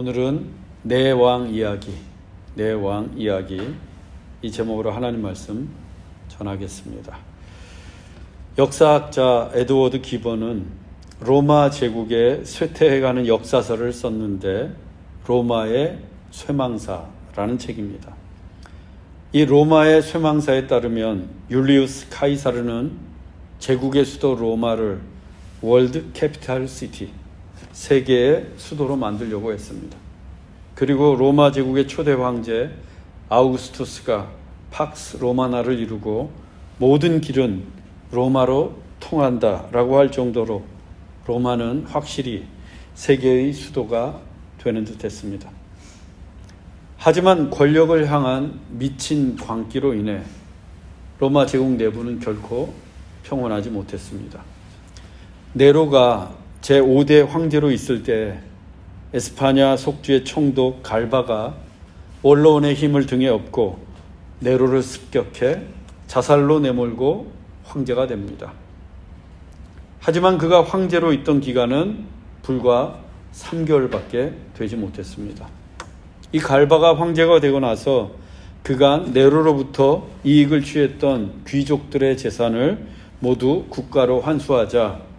오늘은 내 왕 이야기, 내 왕 이야기 이 제목으로 하나님 말씀 전하겠습니다. 역사학자 에드워드 기본은 로마 제국에 쇠퇴해가는 역사서를 썼는데 로마의 쇠망사라는 책입니다. 이 로마의 쇠망사에 따르면 율리우스 카이사르는 제국의 수도 로마를 월드 캐피탈 시티, 세계의 수도로 만들려고 했습니다. 그리고 로마 제국의 초대 황제 아우구스투스가 팍스 로마나를 이루고 모든 길은 로마로 통한다라고 할 정도로 로마는 확실히 세계의 수도가 되는 듯 했습니다. 하지만 권력을 향한 미친 광기로 인해 로마 제국 내부는 결코 평온하지 못했습니다. 네로가 제5대 황제로 있을 때 에스파냐 속주의 총독 갈바가 원로원의 힘을 등에 업고 네로를 습격해 자살로 내몰고 황제가 됩니다. 하지만 그가 황제로 있던 기간은 불과 3개월밖에 되지 못했습니다. 이 갈바가 황제가 되고 나서 그간 네로로부터 이익을 취했던 귀족들의 재산을 모두 국가로 환수하자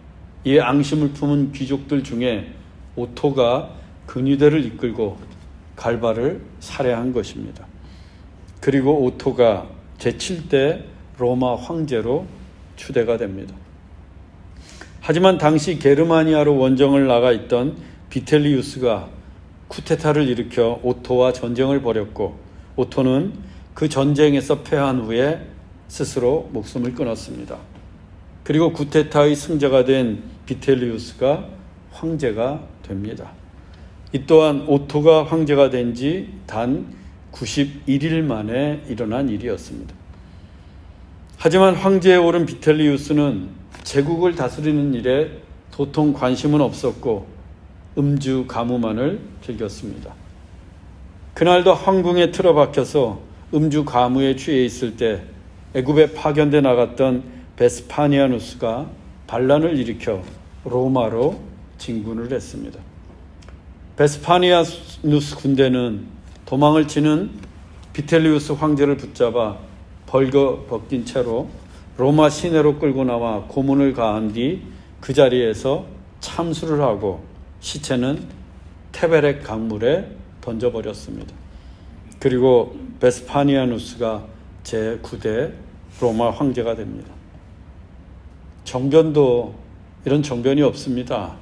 이에 앙심을 품은 귀족들 중에 오토가 근위대를 이끌고 갈바를 살해한 것입니다. 그리고 오토가 제7대 로마 황제로 추대가 됩니다. 하지만 당시 게르마니아로 원정을 나가 있던 비텔리우스가 쿠데타를 일으켜 오토와 전쟁을 벌였고 오토는 그 전쟁에서 패한 후에 스스로 목숨을 끊었습니다. 그리고 쿠데타의 승자가 된 비텔리우스가 황제가 됩니다. 이 또한 오토가 황제가 된 지 단 91일 만에 일어난 일이었습니다. 하지만 황제에 오른 비텔리우스는 제국을 다스리는 일에 도통 관심은 없었고 음주 가무만을 즐겼습니다. 그날도 황궁에 틀어박혀서 음주 가무에 취해 있을 때 애굽에 파견돼 나갔던 베스파니아누스가 반란을 일으켜 로마로 진군을 했습니다. 베스파니아누스 군대는 도망을 치는 비텔리우스 황제를 붙잡아 벌거벗긴 채로 로마 시내로 끌고 나와 고문을 가한 뒤 그 자리에서 참수를 하고 시체는 테베렉 강물에 던져버렸습니다. 그리고 베스파니아누스가 제9대 로마 황제가 됩니다. 정변도 이런 정변이 없습니다.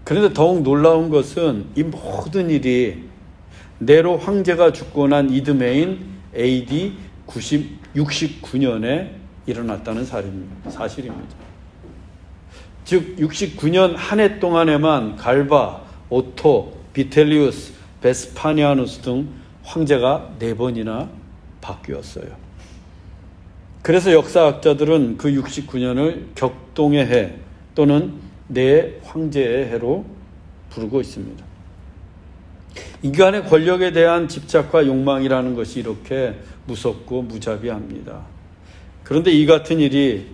그런데 더욱 놀라운 것은 이 모든 일이 네로 황제가 죽고 난 이듬해인 AD 69년에 일어났다는 사실입니다. 즉 69년 한 해 동안에만 갈바, 오토, 비텔리우스, 베스파니아누스 등 황제가 4번이나 바뀌었어요. 그래서 역사학자들은 그 69년을 격동의 해 또는 네 황제의 해로 부르고 있습니다. 인간의 권력에 대한 집착과 욕망이라는 것이 이렇게 무섭고 무자비합니다. 그런데 이 같은 일이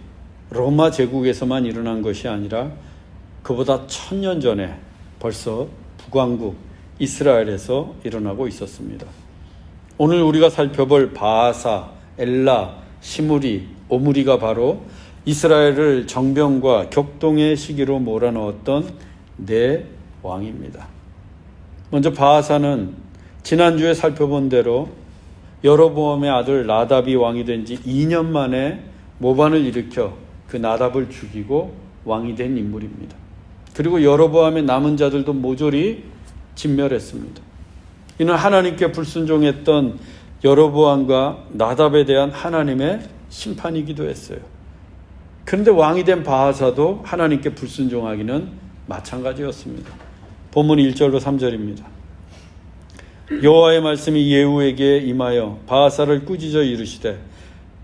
로마 제국에서만 일어난 것이 아니라 그보다 1000년 전에 벌써 북왕국 이스라엘에서 일어나고 있었습니다. 오늘 우리가 살펴볼 바하사, 엘라, 시므리, 오므리가 바로 이스라엘을 정병과 격동의 시기로 몰아넣었던 네 왕입니다. 먼저 바하사는 지난주에 살펴본 대로 여로보암의 아들 나답이 왕이 된 지 2년 만에 모반을 일으켜 그 나답을 죽이고 왕이 된 인물입니다. 그리고 여로보암의 남은 자들도 모조리 진멸했습니다. 이는 하나님께 불순종했던 여로보암과 나답에 대한 하나님의 심판이기도 했어요. 그런데 왕이 된 바하사도 하나님께 불순종하기는 마찬가지였습니다. 본문 1절로 3절입니다. 여호와의 말씀이 예후에게 임하여 바하사를 꾸짖어 이르시되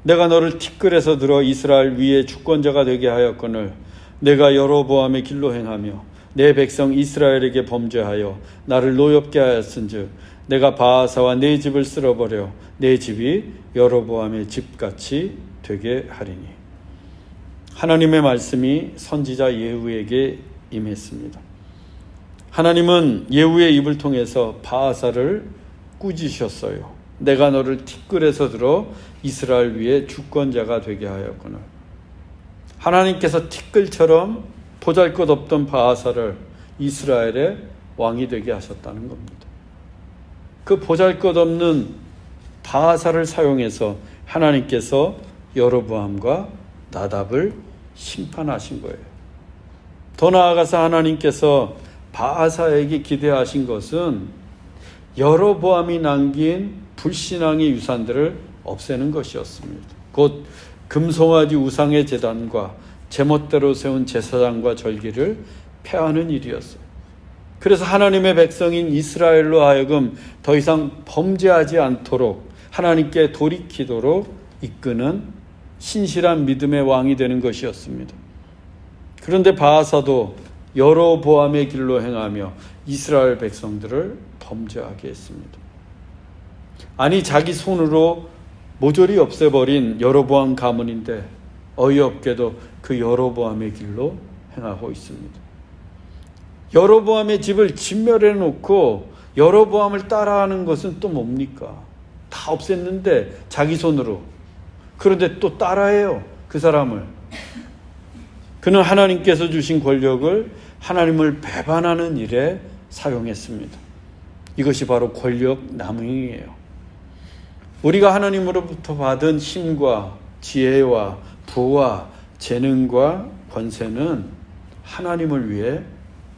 내가 너를 티끌에서 들어 이스라엘 위에 주권자가 되게 하였거늘 내가 여로보암의 길로 행하며 내 백성 이스라엘에게 범죄하여 나를 노엽게 하였은즉 내가 바하사와 내 집을 쓸어버려 내 집이 여로보암의 집같이 되게 하리니. 하나님의 말씀이 선지자 예후에게 임했습니다. 하나님은 예후의 입을 통해서 바하사를 꾸짖으셨어요. 내가 너를 티끌에서 들어 이스라엘 위에 주권자가 되게 하였구나. 하나님께서 티끌처럼 보잘것없던 바하사를 이스라엘의 왕이 되게 하셨다는 겁니다. 그 보잘것없는 바하사를 사용해서 하나님께서 여로보암과 나답을 심판하신 거예요. 더 나아가서 하나님께서 바하사에게 기대하신 것은 여로보암이 남긴 불신앙의 유산들을 없애는 것이었습니다. 곧 금송아지 우상의 제단과 제멋대로 세운 제사장과 절기를 폐하는 일이었어요. 그래서 하나님의 백성인 이스라엘로 하여금 더 이상 범죄하지 않도록 하나님께 돌이키도록 이끄는 신실한 믿음의 왕이 되는 것이었습니다. 그런데 바하사도 여로보암의 길로 행하며 이스라엘 백성들을 범죄하게 했습니다. 아니 자기 손으로 모조리 없애버린 여로보암 가문인데 어이없게도 그 여로보암의 길로 행하고 있습니다. 여로보암의 집을 진멸해 놓고 여로보암을 따라하는 것은 또 뭡니까? 다 없앴는데 자기 손으로. 그런데 또 따라해요, 그 사람을. 그는 하나님께서 주신 권력을 하나님을 배반하는 일에 사용했습니다. 이것이 바로 권력 남용이에요. 우리가 하나님으로부터 받은 힘과 지혜와 부와 재능과 권세는 하나님을 위해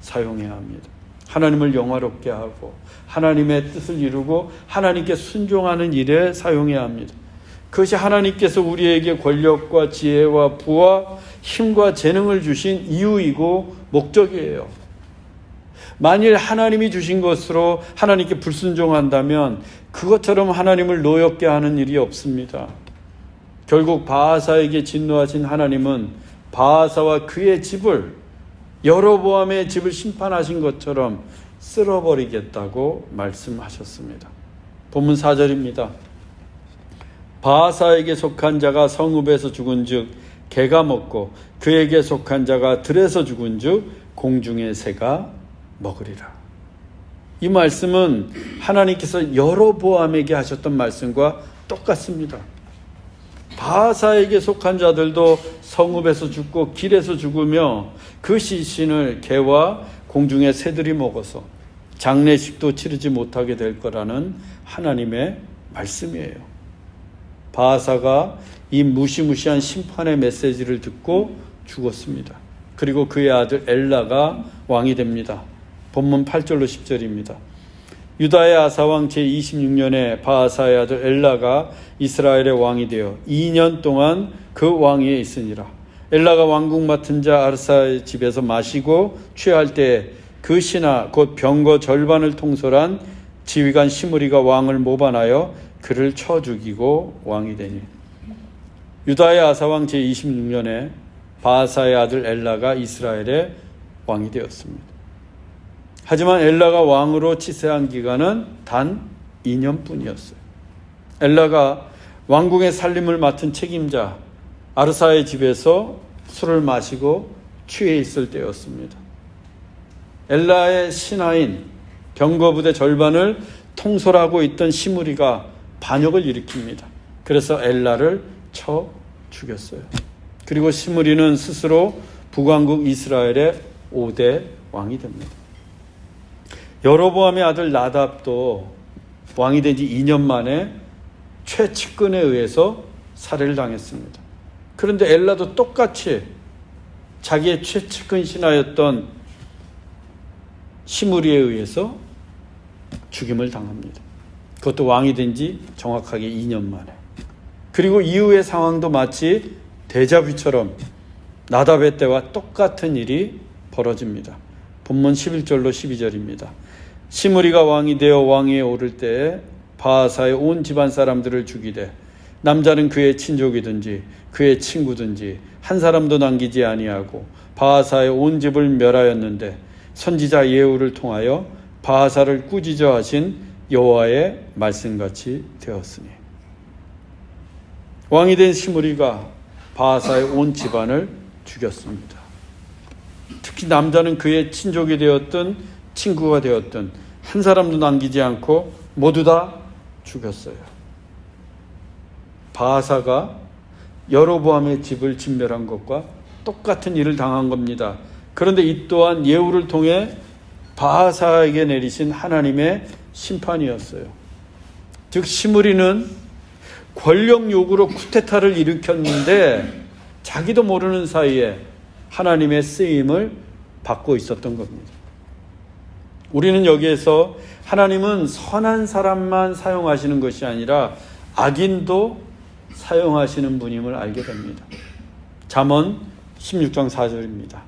사용해야 합니다. 하나님을 영화롭게 하고 하나님의 뜻을 이루고 하나님께 순종하는 일에 사용해야 합니다. 그것이 하나님께서 우리에게 권력과 지혜와 부와 힘과 재능을 주신 이유이고 목적이에요. 만일 하나님이 주신 것으로 하나님께 불순종한다면 그것처럼 하나님을 노엽게 하는 일이 없습니다. 결국 바하사에게 진노하신 하나님은 바하사와 그의 집을 여로보암의 집을 심판하신 것처럼 쓸어버리겠다고 말씀하셨습니다. 본문 4절입니다. 바하사에게 속한 자가 성읍에서 죽은 즉 개가 먹고 그에게 속한 자가 들에서 죽은 즉 공중의 새가 먹으리라. 이 말씀은 하나님께서 여로보암에게 하셨던 말씀과 똑같습니다. 바하사에게 속한 자들도 성읍에서 죽고 길에서 죽으며 그 시신을 개와 공중의 새들이 먹어서 장례식도 치르지 못하게 될 거라는 하나님의 말씀이에요. 바하사가 이 무시무시한 심판의 메시지를 듣고 죽었습니다. 그리고 그의 아들 엘라가 왕이 됩니다. 본문 8절로 10절입니다. 유다의 아사왕 제26년에 바하사의 아들 엘라가 이스라엘의 왕이 되어 2년 동안 그 왕위에 있으니라. 엘라가 왕국 맡은 자 아르사의 집에서 마시고 취할 때 그 신하 곧 병거 절반을 통솔한 지휘관 시므리가 왕을 모반하여 그를 쳐 죽이고 왕이 되니. 유다의 아사왕 제26년에 바하사의 아들 엘라가 이스라엘의 왕이 되었습니다. 하지만 엘라가 왕으로 치세한 기간은 단 2년뿐이었어요. 엘라가 왕궁의 살림을 맡은 책임자 아르사의 집에서 술을 마시고 취해 있을 때였습니다. 엘라의 신하인 병거부대 절반을 통솔하고 있던 시므리가 반역을 일으킵니다. 그래서 엘라를 쳐 죽였어요. 그리고 시므리는 스스로 북왕국 이스라엘의 5대 왕이 됩니다. 여로보암의 아들 나답도 왕이 된 지 2년 만에 최측근에 의해서 살해를 당했습니다. 그런데 엘라도 똑같이 자기의 최측근 신하였던 시므리에 의해서 죽임을 당합니다. 그것도 왕이 된 지 정확하게 2년 만에. 그리고 이후의 상황도 마치 데자뷰처럼 나답의 때와 똑같은 일이 벌어집니다. 본문 11절로 12절입니다. 시므리가 왕이 되어 왕위에 오를 때에 바하사의 온 집안 사람들을 죽이되 남자는 그의 친족이든지 그의 친구든지 한 사람도 남기지 아니하고 바하사의 온 집을 멸하였는데 선지자 예후를 통하여 바하사를 꾸짖어 하신 여호와의 말씀같이 되었으니. 왕이 된 시므리가 바하사의 온 집안을 죽였습니다. 특히 남자는 그의 친족이 되었던 친구가 되었던 한 사람도 남기지 않고 모두 다 죽였어요. 바하사가 여로보암의 집을 진멸한 것과 똑같은 일을 당한 겁니다. 그런데 이 또한 예후를 통해 바하사에게 내리신 하나님의 심판이었어요. 즉 시므리는 권력 요구로 쿠데타를 일으켰는데 자기도 모르는 사이에 하나님의 쓰임을 받고 있었던 겁니다. 우리는 여기에서 하나님은 선한 사람만 사용하시는 것이 아니라 악인도 사용하시는 분임을 알게 됩니다. 잠언 16장 4절입니다.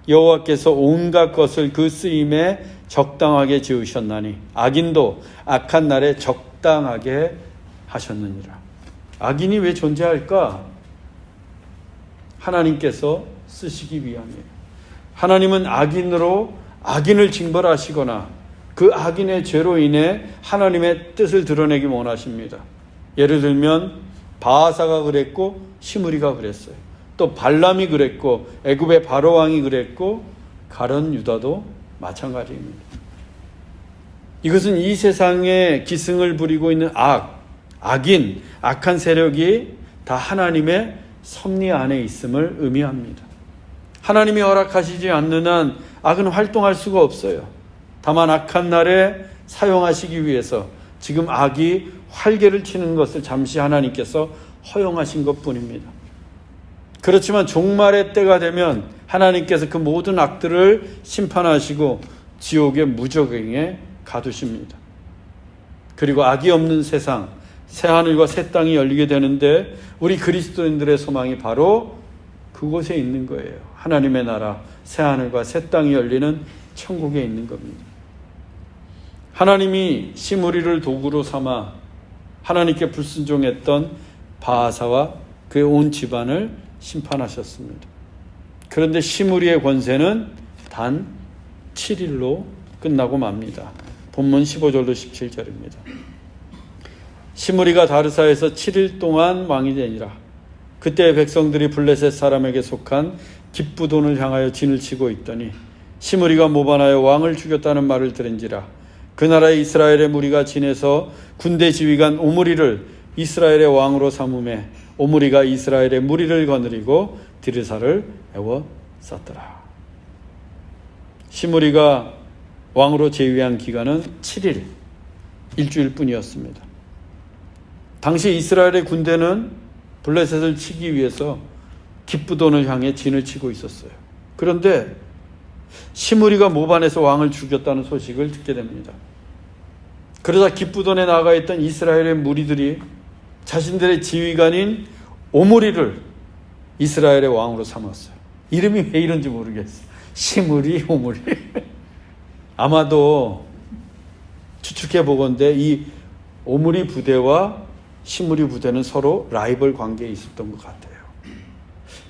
여호와께서 온갖 것을 그 쓰임에 적당하게 지으셨나니 악인도 악한 날에 적당하게 하셨느니라. 악인이 왜 존재할까? 하나님께서 쓰시기 위함이에요. 하나님은 악인으로 악인을 징벌하시거나 그 악인의 죄로 인해 하나님의 뜻을 드러내기 원하십니다. 예를 들면 바하사가 그랬고 시므리가 그랬어요. 또 발람이 그랬고 애굽의 바로 왕이 그랬고 가룟 유다도 마찬가지입니다. 이것은 이 세상에 기승을 부리고 있는 악인, 악한 세력이 다 하나님의 섭리 안에 있음을 의미합니다. 하나님이 허락하시지 않는 한 악은 활동할 수가 없어요. 다만 악한 날에 사용하시기 위해서 지금 악이 활개를 치는 것을 잠시 하나님께서 허용하신 것뿐입니다. 그렇지만 종말의 때가 되면 하나님께서 그 모든 악들을 심판하시고 지옥의 무저갱에 가두십니다. 그리고 악이 없는 세상, 새하늘과 새 땅이 열리게 되는데 우리 그리스도인들의 소망이 바로 그곳에 있는 거예요. 하나님의 나라, 새하늘과 새 땅이 열리는 천국에 있는 겁니다. 하나님이 시므리를 도구로 삼아 하나님께 불순종했던 바하사와 그의 온 집안을 심판하셨습니다. 그런데 시므리의 권세는 단 7일로 끝나고 맙니다. 본문 15절로 17절입니다. 시므리가 다르사에서 7일 동안 왕이 되니라. 그때 백성들이 블레셋 사람에게 속한 기브돈을 향하여 진을 치고 있더니 시므리가 모반하여 왕을 죽였다는 말을 들은지라. 그 나라의 이스라엘의 무리가 진에서 군대 지휘관 오므리를 이스라엘의 왕으로 삼음에 오므리가 이스라엘의 무리를 거느리고 디르사를 에워쌌더라. 시므리가 왕으로 재위한 기간은 7일, 일주일뿐이었습니다. 당시 이스라엘의 군대는 블레셋을 치기 위해서 기브돈을 향해 진을 치고 있었어요. 그런데 시므리가 모반에서 왕을 죽였다는 소식을 듣게 됩니다. 그러자 기브돈에 나가 있던 이스라엘의 무리들이 자신들의 지휘관인 오므리를 이스라엘의 왕으로 삼았어요. 이름이 왜 이런지 모르겠어요. 시므리, 오므리. 아마도 추측해 보건대 이 오므리 부대와 시므리 부대는 서로 라이벌 관계에 있었던 것 같아요.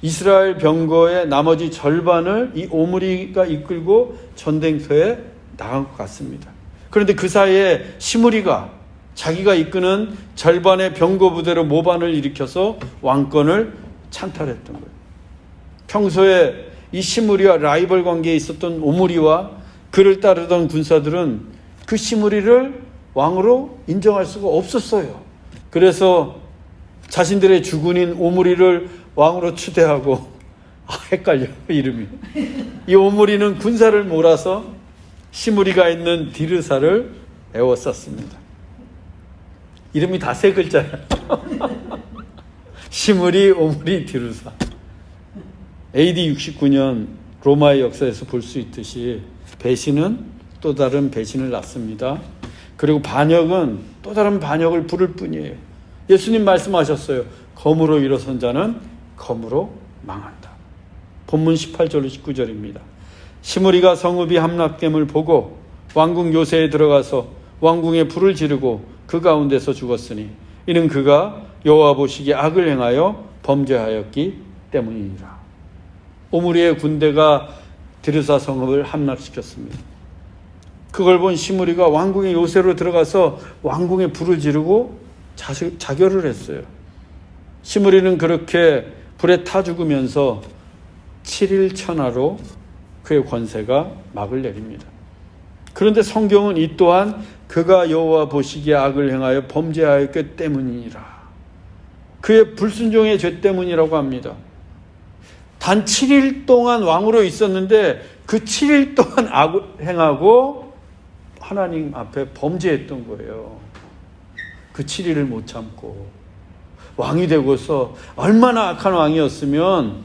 이스라엘 병거의 나머지 절반을 이 오므리가 이끌고 전쟁터에 나간 것 같습니다. 그런데 그 사이에 시므리가 자기가 이끄는 절반의 병거 부대로 모반을 일으켜서 왕권을 찬탈했던 거예요. 평소에 이 시므리와 라이벌 관계에 있었던 오므리와 그를 따르던 군사들은 그 시므리를 왕으로 인정할 수가 없었어요. 그래서 자신들의 주군인 오므리를 왕으로 추대하고 헷갈려 이름이. 이 오므리는 군사를 몰아서 시므리가 있는 디르사를 에워쌌습니다. 이름이 다 세 글자예요. 시므리, 오므리, 디르사. AD 69년 로마의 역사에서 볼 수 있듯이 배신은 또 다른 배신을 낳습니다. 그리고 반역은 또 다른 반역을 부를 뿐이에요. 예수님 말씀하셨어요. 검으로 일어선 자는 검으로 망한다. 본문 18절로 19절입니다. 시므리가 성읍이 함락됨을 보고 왕궁 요새에 들어가서 왕궁에 불을 지르고 그 가운데서 죽었으니 이는 그가 여호와 보시기에 악을 행하여 범죄하였기 때문이니라. 오므리의 군대가 디르사 성읍을 함락시켰습니다. 그걸 본 시므리가 왕궁의 요새로 들어가서 왕궁에 불을 지르고 자결을 했어요. 시므리는 그렇게 불에 타 죽으면서 7일 천하로 그의 권세가 막을 내립니다. 그런데 성경은 이 또한 그가 여호와 보시기에 악을 행하여 범죄하였기 때문이니라. 그의 불순종의 죄 때문이라고 합니다. 단 7일 동안 왕으로 있었는데 그 7일 동안 악을 행하고 하나님 앞에 범죄했던 거예요. 그 7일을 못 참고 왕이 되고서 얼마나 악한 왕이었으면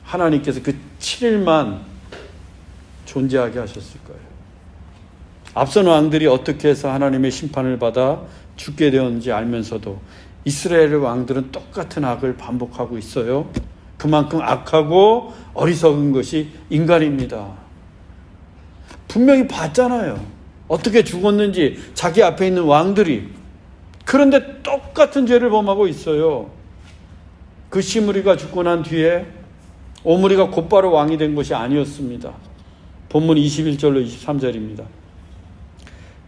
하나님께서 그 7일만 존재하게 하셨을 거예요. 앞선 왕들이 어떻게 해서 하나님의 심판을 받아 죽게 되었는지 알면서도 이스라엘의 왕들은 똑같은 악을 반복하고 있어요. 그만큼 악하고 어리석은 것이 인간입니다. 분명히 봤잖아요. 어떻게 죽었는지 자기 앞에 있는 왕들이. 그런데 똑같은 죄를 범하고 있어요. 그 시므리가 죽고 난 뒤에 오므리가 곧바로 왕이 된 것이 아니었습니다. 본문 21절로 23절입니다.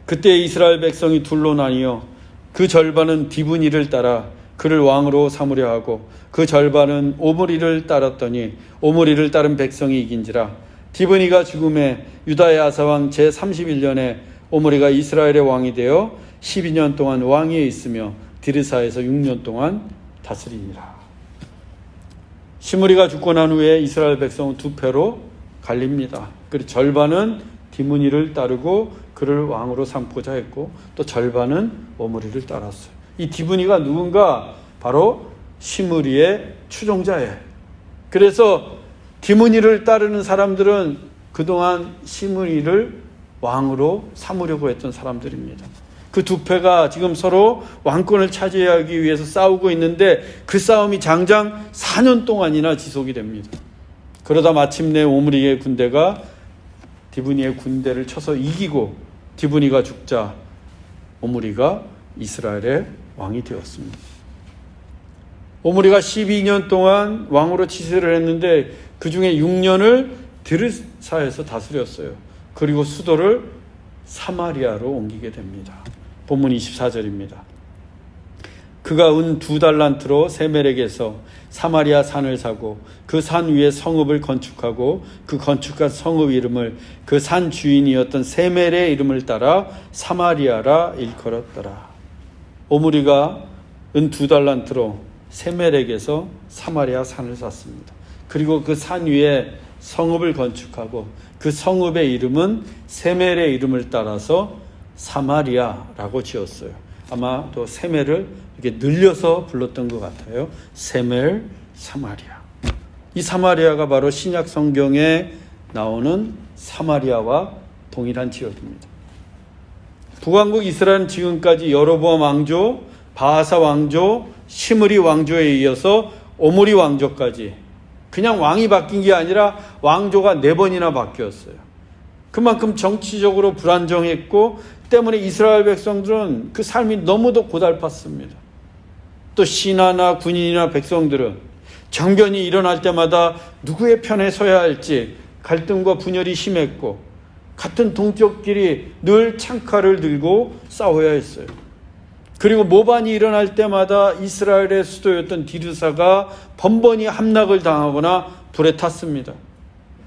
그때 이스라엘 백성이 둘로 나뉘어 그 절반은 디브니를 따라 그를 왕으로 삼으려 하고 그 절반은 오므리를 따랐더니 오므리를 따른 백성이 이긴지라. 디브니가 죽음에 유다의 아사왕 제31년에 오므리가 이스라엘의 왕이 되어 12년 동안 왕위에 있으며 디르사에서 6년 동안 다스리니라. 시므리가 죽고 난 후에 이스라엘 백성은 두 패로 갈립니다. 그리고 절반은 디브니를 따르고 그를 왕으로 삼고자 했고 또 절반은 오므리를 따랐어요. 이 디브니가 누군가? 바로 시므리의 추종자예요. 그래서 디브니를 따르는 사람들은 그동안 시므리를 왕으로 삼으려고 했던 사람들입니다. 그 두 패가 지금 서로 왕권을 차지하기 위해서 싸우고 있는데 그 싸움이 장장 4년 동안이나 지속이 됩니다. 그러다 마침내 오므리의 군대가 디브니의 군대를 쳐서 이기고 디브니가 죽자 오므리가 이스라엘의 왕이 되었습니다. 오므리가 12년 동안 왕으로 치세를 했는데 그 중에 6년을 디르사에서 다스렸어요. 그리고 수도를 사마리아로 옮기게 됩니다. 본문 24절입니다. 그가 은 2달란트로 세멜에게서 사마리아 산을 사고 그 산 위에 성읍을 건축하고 그 건축한 성읍 이름을 그 산 주인이었던 세멜의 이름을 따라 사마리아라 일컬었더라. 오므리가 은 2달란트로 세멜에게서 사마리아 산을 샀습니다. 그리고 그 산 위에 성읍을 건축하고 그 성읍의 이름은 세멜의 이름을 따라서 사마리아라고 지었어요. 아마 또 세멜을 이렇게 늘려서 불렀던 것 같아요. 세멜, 사마리아. 이 사마리아가 바로 신약 성경에 나오는 사마리아와 동일한 지역입니다. 북왕국 이스라엘은 지금까지 여로보암 왕조, 바하사 왕조, 시므리 왕조에 이어서 오므리 왕조까지 그냥 왕이 바뀐 게 아니라 왕조가 4번이나 바뀌었어요. 그만큼 정치적으로 불안정했고 때문에 이스라엘 백성들은 그 삶이 너무도 고달팠습니다. 또 신하나 군인이나 백성들은 정변이 일어날 때마다 누구의 편에 서야 할지 갈등과 분열이 심했고 같은 동족끼리 늘 창칼을 들고 싸워야 했어요. 그리고 모반이 일어날 때마다 이스라엘의 수도였던 디르사가 번번이 함락을 당하거나 불에 탔습니다.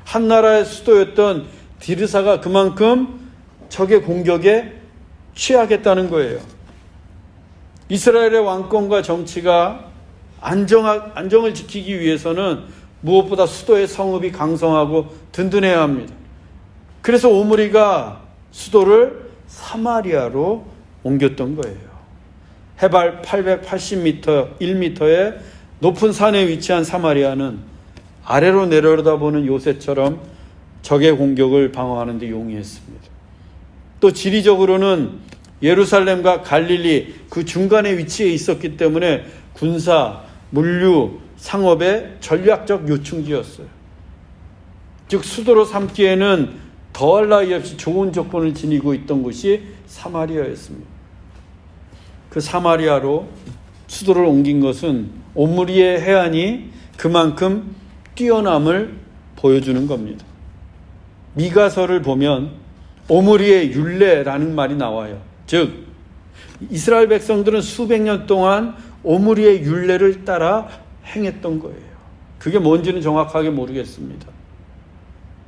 한 나라의 수도였던 디르사가 그만큼 적의 공격에 취하겠다는 거예요. 이스라엘의 왕권과 정치가 안정을 지키기 위해서는 무엇보다 수도의 성읍이 강성하고 든든해야 합니다. 그래서 오므리가 수도를 사마리아로 옮겼던 거예요. 해발 880m, 1m의 높은 산에 위치한 사마리아는 아래로 내려다보는 요새처럼 적의 공격을 방어하는 데 용이했습니다. 또 지리적으로는 예루살렘과 갈릴리 그 중간에 위치해 있었기 때문에 군사, 물류, 상업의 전략적 요충지였어요. 즉 수도로 삼기에는 더할 나위 없이 좋은 조건을 지니고 있던 곳이 사마리아였습니다. 그 사마리아로 수도를 옮긴 것은 오므리의 해안이 그만큼 뛰어남을 보여주는 겁니다. 미가서를 보면 오므리의 율례라는 말이 나와요. 즉 이스라엘 백성들은 수백 년 동안 오므리의 율례를 따라 행했던 거예요. 그게 뭔지는 정확하게 모르겠습니다.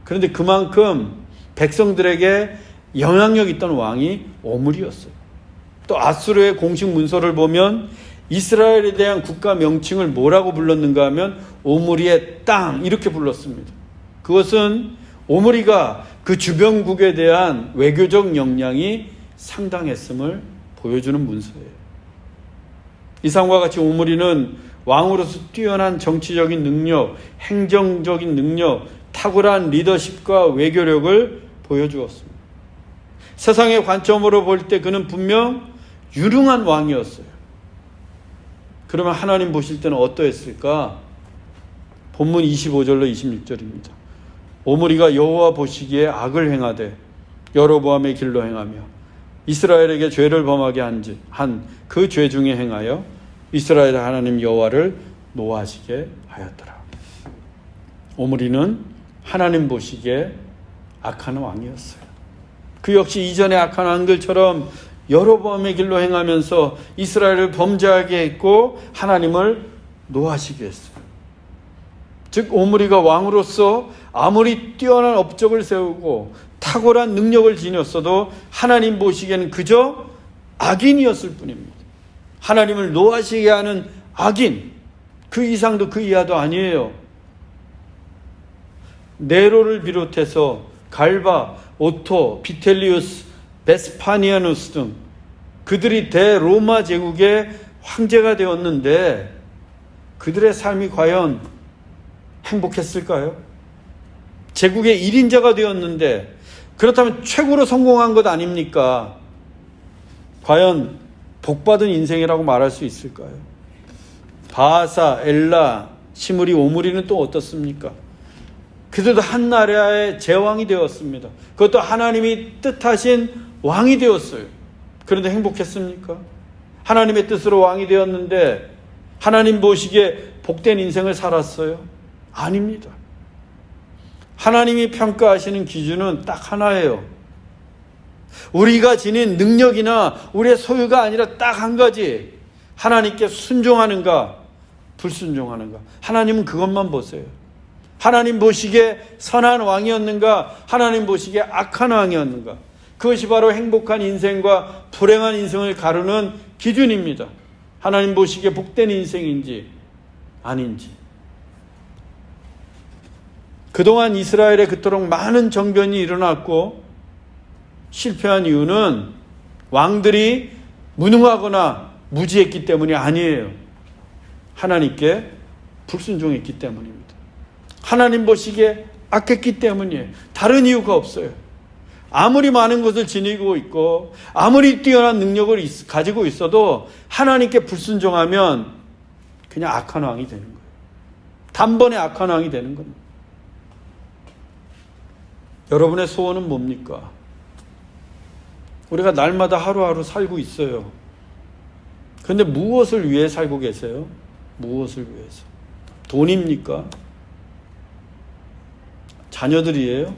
그런데 그만큼 백성들에게 영향력 있던 왕이 오므리였어요. 또 아수르의 공식 문서를 보면 이스라엘에 대한 국가 명칭을 뭐라고 불렀는가 하면 오므리의 땅 이렇게 불렀습니다. 그것은 오므리가 그 주변국에 대한 외교적 역량이 상당했음을 보여주는 문서예요. 이상과 같이 오므리는 왕으로서 뛰어난 정치적인 능력, 행정적인 능력, 탁월한 리더십과 외교력을 보여주었습니다. 세상의 관점으로 볼 때 그는 분명 유능한 왕이었어요. 그러면 하나님 보실 때는 어떠했을까? 본문 25절로 26절입니다. 오므리가 여호와 보시기에 악을 행하되 여로보암의 길로 행하며 이스라엘에게 죄를 범하게 한 그 죄 중에 행하여 이스라엘 하나님 여호와를 노하시게 하였더라. 오므리는 하나님 보시기에 악한 왕이었어요. 그 역시 이전의 악한 왕들처럼 여로보암의 길로 행하면서 이스라엘을 범죄하게 했고 하나님을 노하시게 했어요. 즉 오므리가 왕으로서 아무리 뛰어난 업적을 세우고 탁월한 능력을 지녔어도 하나님 보시기에는 그저 악인이었을 뿐입니다. 하나님을 노하시게 하는 악인, 그 이상도 그 이하도 아니에요. 네로를 비롯해서 갈바, 오토, 비텔리우스, 베스파니아누스 등 그들이 대로마 제국의 황제가 되었는데 그들의 삶이 과연 행복했을까요? 제국의 1인자가 되었는데 그렇다면 최고로 성공한 것 아닙니까? 과연 복받은 인생이라고 말할 수 있을까요? 바하사, 엘라, 시므리, 오므리는 또 어떻습니까? 그들도 한 나라의 제왕이 되었습니다. 그것도 하나님이 뜻하신 왕이 되었어요. 그런데 행복했습니까? 하나님의 뜻으로 왕이 되었는데 하나님 보시기에 복된 인생을 살았어요? 아닙니다. 하나님이 평가하시는 기준은 딱 하나예요. 우리가 지닌 능력이나 우리의 소유가 아니라 딱 한 가지. 하나님께 순종하는가, 불순종하는가. 하나님은 그것만 보세요. 하나님 보시기에 선한 왕이었는가, 하나님 보시기에 악한 왕이었는가. 그것이 바로 행복한 인생과 불행한 인생을 가르는 기준입니다. 하나님 보시기에 복된 인생인지 아닌지. 그동안 이스라엘에 그토록 많은 정변이 일어났고 실패한 이유는 왕들이 무능하거나 무지했기 때문이 아니에요. 하나님께 불순종했기 때문입니다. 하나님 보시기에 악했기 때문이에요. 다른 이유가 없어요. 아무리 많은 것을 지니고 있고 아무리 뛰어난 능력을 가지고 있어도 하나님께 불순종하면 그냥 악한 왕이 되는 거예요. 단번에 악한 왕이 되는 겁니다. 여러분의 소원은 뭡니까? 우리가 날마다 하루하루 살고 있어요. 그런데 무엇을 위해 살고 계세요? 무엇을 위해서? 돈입니까? 자녀들이에요?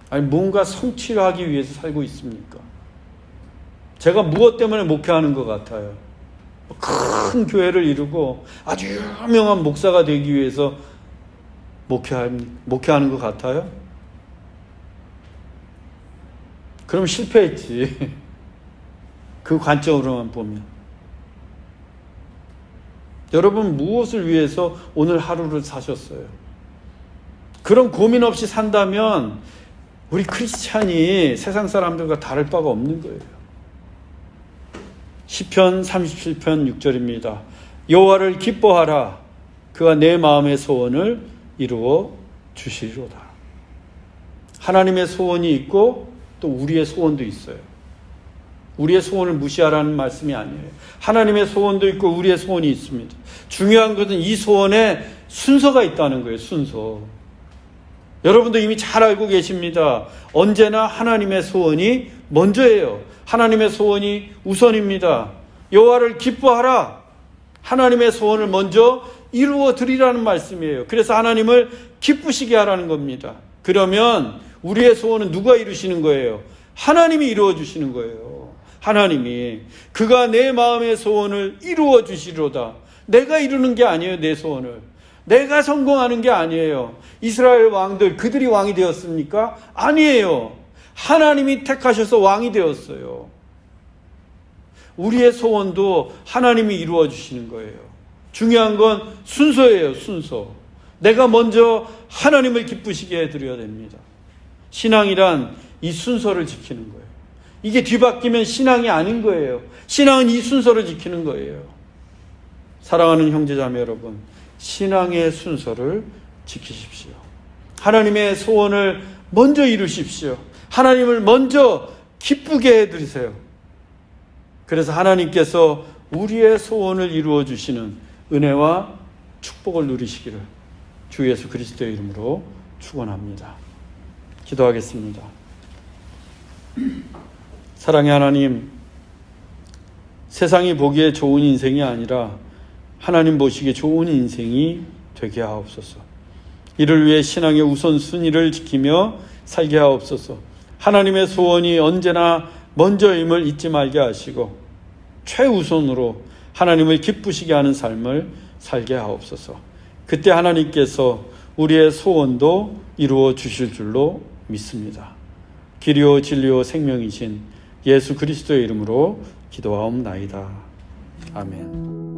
아니 뭔가 성취를 하기 위해서 살고 있습니까? 제가 무엇 때문에 목회하는 것 같아요? 큰 교회를 이루고 아주 유명한 목사가 되기 위해서 목회하는 것 같아요? 그럼 실패했지. 그 관점으로만 보면. 여러분 무엇을 위해서 오늘 하루를 사셨어요? 그런 고민 없이 산다면 우리 크리스찬이 세상 사람들과 다를 바가 없는 거예요. 시편 37편 6절입니다. 여호와를 기뻐하라. 그가 내 마음의 소원을 이루어 주시리로다. 하나님의 소원이 있고 또 우리의 소원도 있어요. 우리의 소원을 무시하라는 말씀이 아니에요. 하나님의 소원도 있고 우리의 소원이 있습니다. 중요한 것은 이 소원에 순서가 있다는 거예요. 순서. 여러분도 이미 잘 알고 계십니다. 언제나 하나님의 소원이 먼저예요. 하나님의 소원이 우선입니다. 여호와를 기뻐하라. 하나님의 소원을 먼저 이루어 드리라는 말씀이에요. 그래서 하나님을 기쁘시게 하라는 겁니다. 그러면 우리의 소원은 누가 이루시는 거예요? 하나님이 이루어 주시는 거예요. 하나님이. 그가 내 마음의 소원을 이루어 주시리로다. 내가 이루는 게 아니에요. 내 소원을. 내가 성공하는 게 아니에요. 이스라엘 왕들 그들이 왕이 되었습니까? 아니에요. 하나님이 택하셔서 왕이 되었어요. 우리의 소원도 하나님이 이루어 주시는 거예요. 중요한 건 순서예요. 순서. 내가 먼저 하나님을 기쁘시게 해드려야 됩니다. 신앙이란 이 순서를 지키는 거예요. 이게 뒤바뀌면 신앙이 아닌 거예요. 신앙은 이 순서를 지키는 거예요. 사랑하는 형제자매 여러분, 신앙의 순서를 지키십시오. 하나님의 소원을 먼저 이루십시오. 하나님을 먼저 기쁘게 해드리세요. 그래서 하나님께서 우리의 소원을 이루어 주시는 은혜와 축복을 누리시기를 주 예수 그리스도의 이름으로 축원합니다. 기도하겠습니다. 사랑의 하나님, 세상이 보기에 좋은 인생이 아니라 하나님 보시기에 좋은 인생이 되게 하옵소서. 이를 위해 신앙의 우선순위를 지키며 살게 하옵소서. 하나님의 소원이 언제나 먼저임을 잊지 말게 하시고 최우선으로 하나님을 기쁘시게 하는 삶을 살게 하옵소서. 그때 하나님께서 우리의 소원도 이루어 주실 줄로 믿습니다. 길이요 진리요 생명이신 예수 그리스도의 이름으로 기도하옵나이다. 아멘.